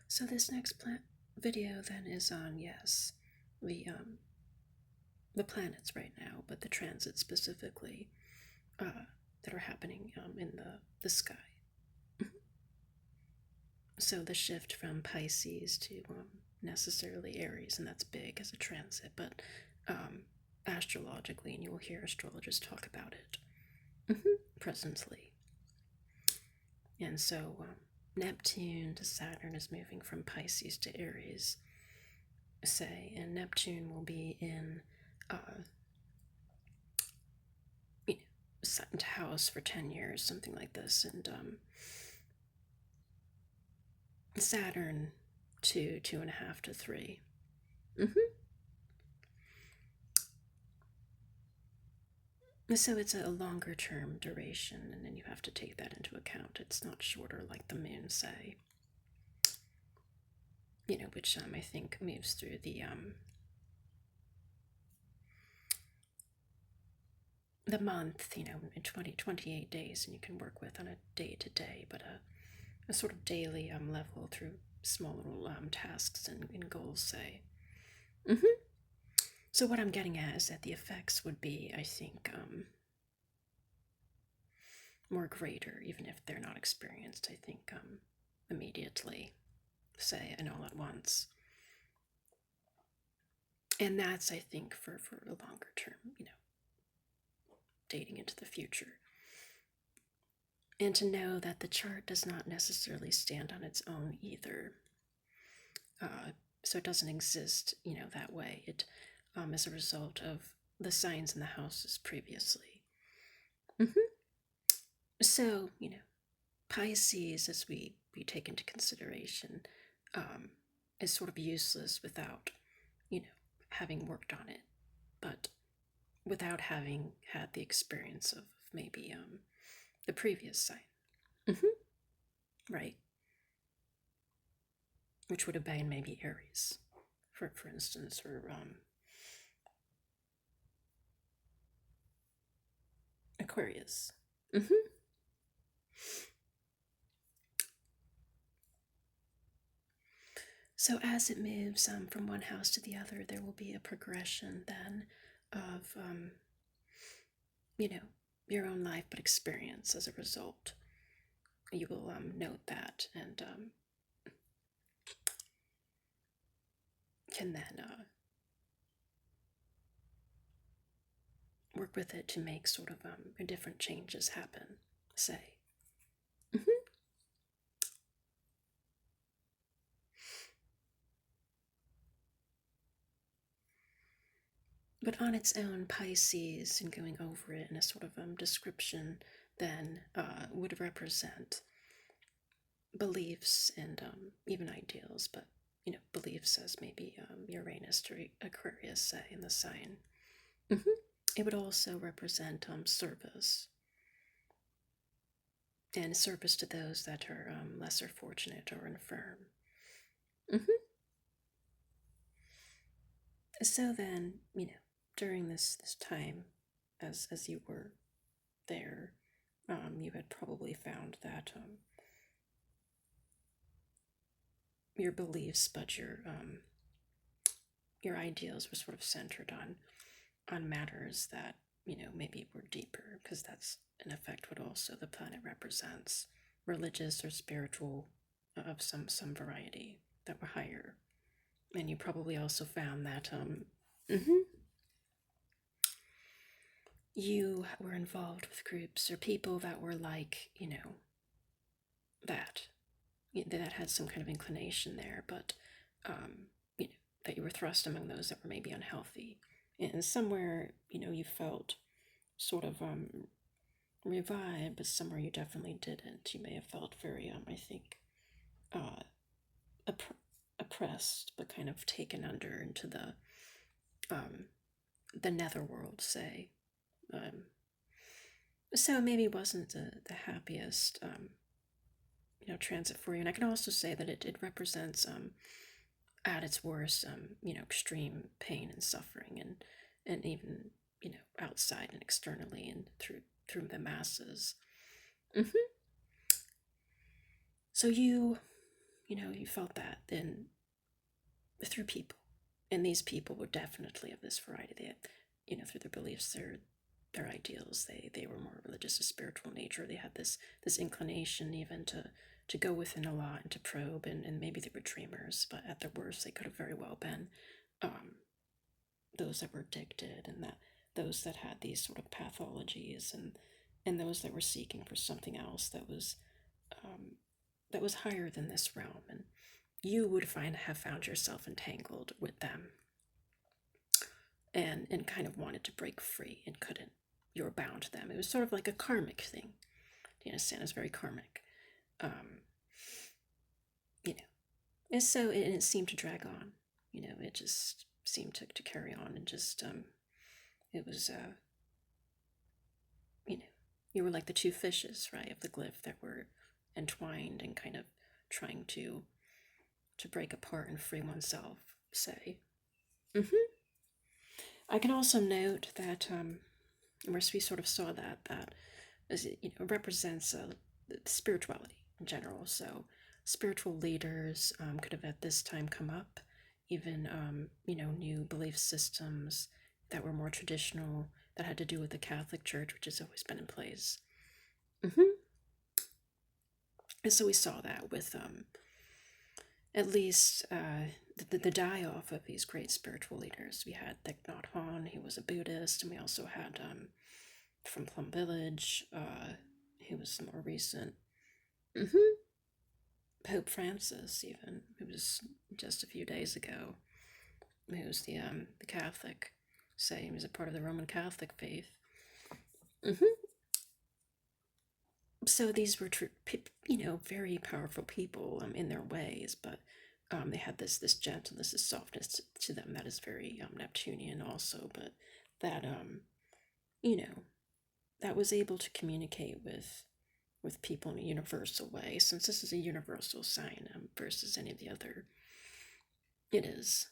So this next video then is on, yes, the planets right now, but the transits specifically that are happening in the sky. So the shift from Pisces to necessarily Aries, and that's big as a transit, but astrologically, and you will hear astrologers talk about it presently. And so Neptune to Saturn is moving from Pisces to Aries, say, and Neptune will be in second house for 10 years, something like this, and Saturn 2.5 to 3. So it's a longer term duration, and then you have to take that into account. It's not shorter like the moon, say, which I think moves through the month, in 28 days, and you can work with on a day to day, but a sort of daily level through small little tasks and goals, say. So what I'm getting at is that the effects would be, I think, more greater, even if they're not experienced, I think, immediately, say, and all at once. And that's, I think, for a longer term, dating into the future. And to know that the chart does not necessarily stand on its own either. So it doesn't exist, that way. It as a result of the signs in the houses previously. So, Pisces, as we take into consideration, is sort of useless without, having worked on it, but without having had the experience of maybe the previous sign. Right. Which would have been maybe Aries, for instance, or Aquarius. So as it moves from one house to the other, there will be a progression then of, your own life, but experience as a result. You will note that and can then work with it to make sort of different changes happen, say. But on its own, Pisces, and going over it in a sort of description, then would represent beliefs and even ideals, but beliefs as maybe Uranus to Aquarius, say, in the sign. It would also represent service, and service to those that are lesser fortunate or infirm. So then, during this time, as you were there, you had probably found that your beliefs, but your ideals were sort of centered on matters that maybe were deeper, because that's in effect what also the planet represents, religious or spiritual of some variety that were higher. And you probably also found that you were involved with groups or people that were like, that had some kind of inclination there, but that you were thrust among those that were maybe unhealthy. And somewhere, you felt sort of revived, but somewhere you definitely didn't. You may have felt very, I think, oppressed, but kind of taken under into the netherworld, say. So maybe it wasn't the happiest, transit for you. And I can also say that it represents, at its worst, extreme pain and suffering, and even, outside and externally and through the masses. So you you felt that then through people. And these people were definitely of this variety. They had, through their beliefs, their ideals, they were more religious or spiritual nature. They had this inclination even to go within a lot and to probe, and maybe they were dreamers, but at their worst they could have very well been um, those that were addicted, and that those that had these sort of pathologies, and those that were seeking for something else um, that was higher than this realm. And you would have found yourself entangled with them, and kind of wanted to break free and couldn't. You were bound to them. It was sort of like a karmic thing. Do you understand? It's very karmic. Um, you know, and so it seemed to drag on. It just seemed to carry on, and just it was you know, you were like the two fishes, right, of the glyph that were entwined and kind of trying to break apart and free oneself. Say. Mm-hmm. I can also note that where we sort of saw that as it represents spirituality in general. So spiritual leaders could have at this time come up, even new belief systems that were more traditional, that had to do with the Catholic Church, which has always been in place. Mm-hmm. And so we saw that with at least the die-off of these great spiritual leaders. We had Thich Nhat Hanh, he was a Buddhist, and we also had from Plum Village, who was more recent. Mm-hmm. Pope Francis, even, who was just a few days ago, who was the Catholic, say he was a part of the Roman Catholic faith. Mm-hmm. So these were very powerful people in their ways, but they had this gentleness, this softness to them that is very Neptunian also, but that you know that was able to communicate with people in a universal way, since this is a universal sign versus any of the other. It is.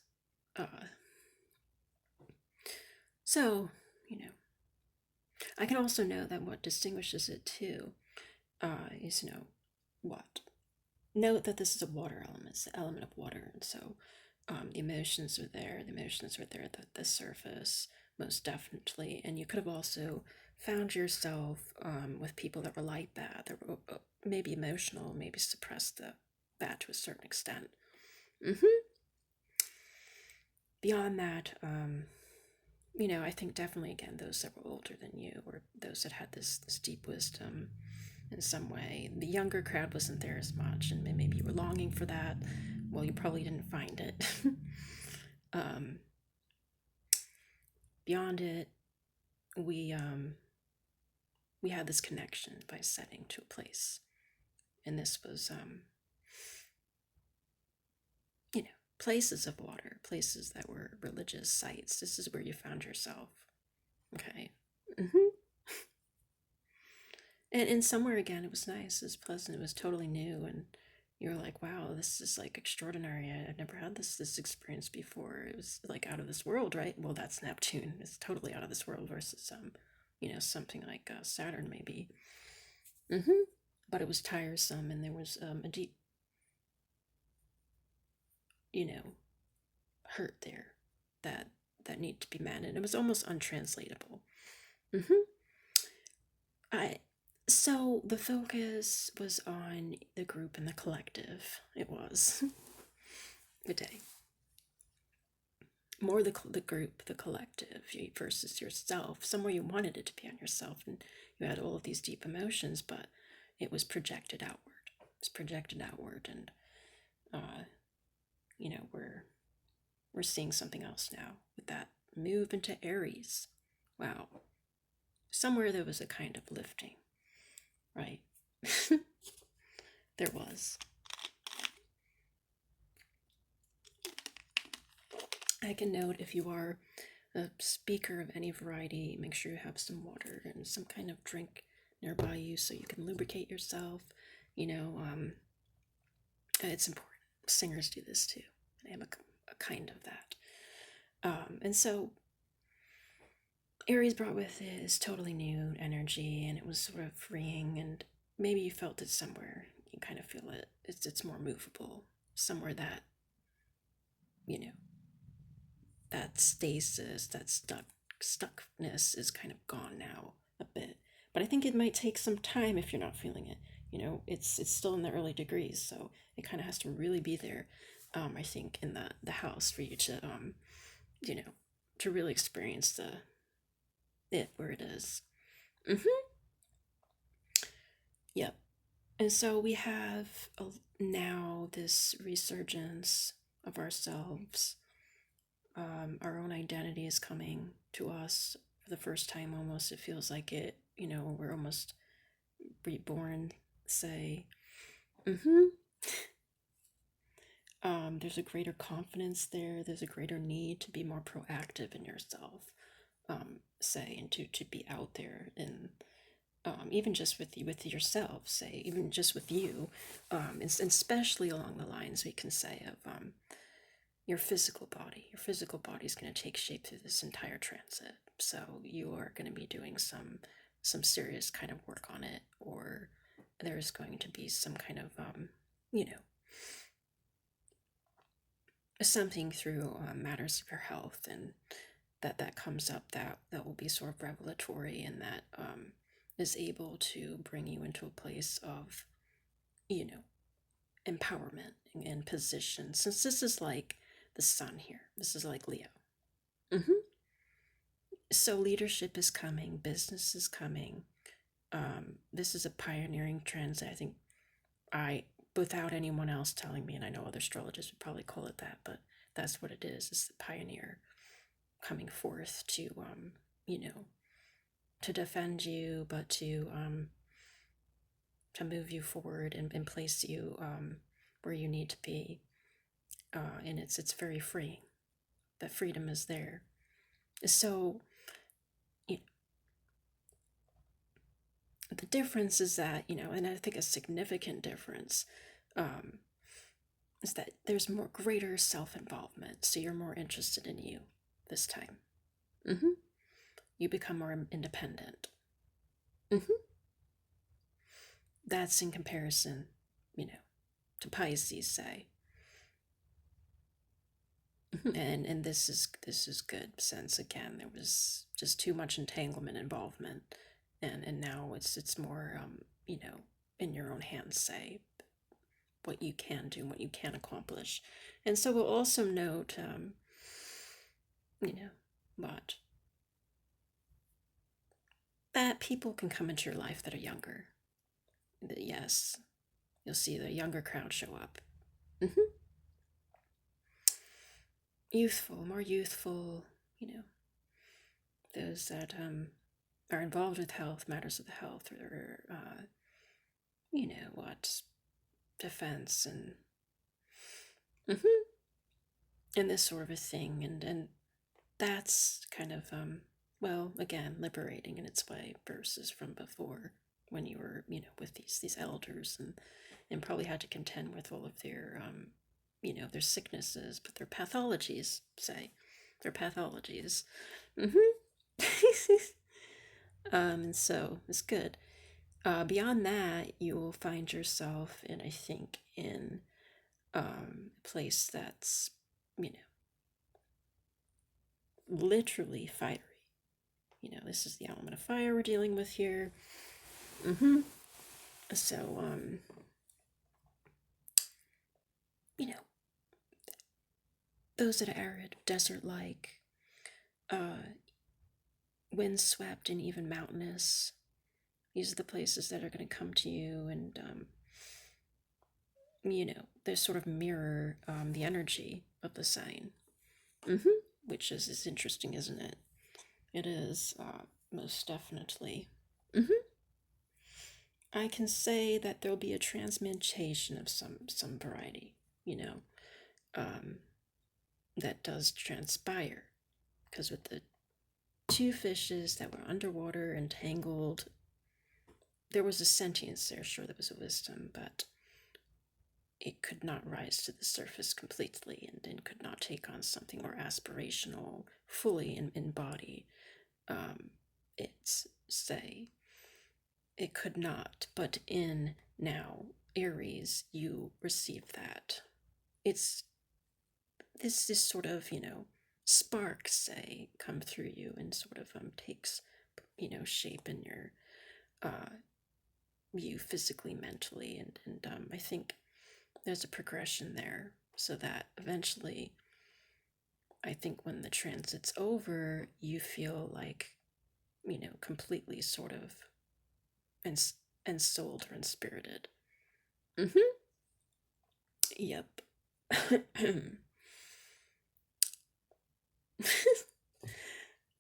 Uh, so, I can also know that what distinguishes it too is, what? Note that this is a water element, it's the element of water, and so the emotions are there, the surface, most definitely. And you could have also found yourself with people that were like that were maybe emotional, maybe suppressed that to a certain extent. Mm-hmm. Beyond that, I think definitely again those that were older than you, or those that had this deep wisdom in some way. The younger crowd wasn't there as much, and maybe you were longing for that. Well, you probably didn't find it. um, Beyond it, we had this connection by setting to a place, and this was places of water, places that were religious sites. This is where you found yourself. Okay. Mm-hmm. And somewhere again, it was nice, it was pleasant, it was totally new, and you're like, wow, this is like extraordinary. I've never had this experience before. It was like out of this world, right? Well, that's Neptune. It's totally out of this world versus something like Saturn maybe. Mm-hmm. But it was tiresome, and there was a deep, hurt there that needed to be met, and it was almost untranslatable. Mm-hmm. I So the focus was on the group and the collective. It was the day. More the group, the collective versus yourself. Somewhere you wanted it to be on yourself, and you had all of these deep emotions, but it was projected outward. It was projected outward, and uh, we're seeing something else now with that move into Aries. Wow, somewhere there was a kind of lifting, right? There was. I can note if you are a speaker of any variety, make sure you have some water and some kind of drink nearby you so you can lubricate yourself. It's important. Singers do this too. I am a kind of that. And so Aries brought with it is totally new energy, and it was sort of freeing, and maybe you felt it somewhere, you kind of feel it. It's more movable, somewhere that, you know, that stasis, that stuckness is kind of gone now a bit. But I think it might take some time if you're not feeling it. It's still in the early degrees, so it kind of has to really be there. I think in the house for you to you know, to really experience the it where it is. Mm-hmm. Yep. And so we have now this resurgence of ourselves. Our own identity is coming to us for the first time almost. It feels like it, we're almost reborn, say. Mm-hmm. There's a greater confidence there. There's a greater need to be more proactive in yourself, say, and to be out there and even just with yourself, say, even just with you, and especially along the lines we can say of your physical body. Your physical body is going to take shape through this entire transit. So you are going to be doing some serious kind of work on it, or there's going to be some kind of you know something through matters of your health, and that comes up that will be sort of revelatory, and that is able to bring you into a place of you know empowerment and position, since this is like the sun here. This is like Leo. Mm-hmm. So leadership is coming, business is coming. This is a pioneering trend. I think I, without anyone else telling me, and I know other astrologers would probably call it that, but that's what it is. It's the pioneer coming forth to, you know, to defend you, but to move you forward and place you where you need to be. And it's very freeing. That freedom is there. So, you know, the difference is that, and I think a significant difference um, is that there's more greater self-involvement. So you're more interested in you this time. Mm-hmm. You become more independent. Mm-hmm. That's in comparison, to Pisces, say. And this is good, since again there was just too much entanglement involvement, and now it's more in your own hands, say, what you can do and what you can accomplish. And so we'll also note what that people can come into your life that are younger. Yes, you'll see the younger crowd show up. Mm-hmm. Youthful, more youthful, those that are involved with health, matters of the health, or what, defense, mm-hmm, and this sort of a thing, and that's kind of well, again, liberating in its way versus from before, when you were with these elders, and probably had to contend with all of their their sicknesses, but their pathologies, say, their pathologies. Mm-hmm. And so it's good. Beyond that, you will find yourself in, I think, in a place that's, literally fiery. This is the element of fire we're dealing with here. Mm-hmm. So, you know, those that are arid, desert-like, windswept, and even mountainous, these are the places that are going to come to you, and they sort of mirror the energy of the sign. Mm-hmm. Which is interesting, isn't it? It is, most definitely. Mm-hmm. I can say that there'll be a transmutation of some variety, um, that does transpire, because with the two fishes that were underwater, entangled, there was a sentience there. Sure, there was a wisdom, but it could not rise to the surface completely, and could not take on something more aspirational, fully in body. It's, say, it could not, but in now Aries, you receive that. It's this sort of, sparks, say, come through you and sort of takes, shape in your uh you physically, mentally, and I think there's a progression there so that eventually, I think when the transit's over, you feel like, completely sort of ens- ensouled or inspirited. Mm-hmm. Yep.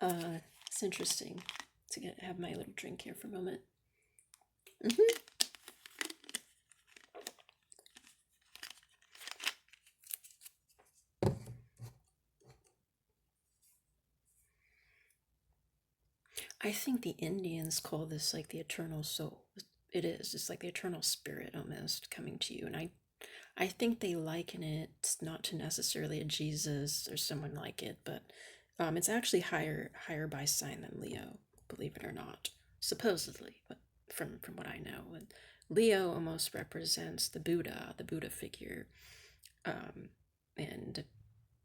uh, it's interesting to have my little drink here for a moment. Mm-hmm. I think the Indians call this like the eternal soul. It is. It's like the eternal spirit almost coming to you. And I think they liken it not to necessarily a Jesus or someone like it, but it's actually higher by sign than Leo, believe it or not, supposedly. But from what I know, and Leo almost represents the Buddha figure, um, and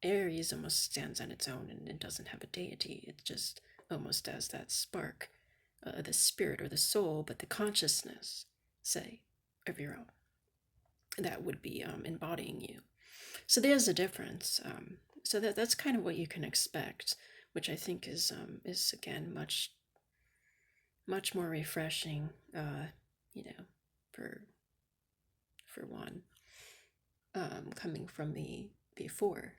Aries almost stands on its own and it doesn't have a deity. It just almost has that spark, the spirit or the soul, but the consciousness, say, of your own. That would be embodying you. So there's a difference. So that's kind of what you can expect, which I think is again much more refreshing. You know, for one, coming from me before.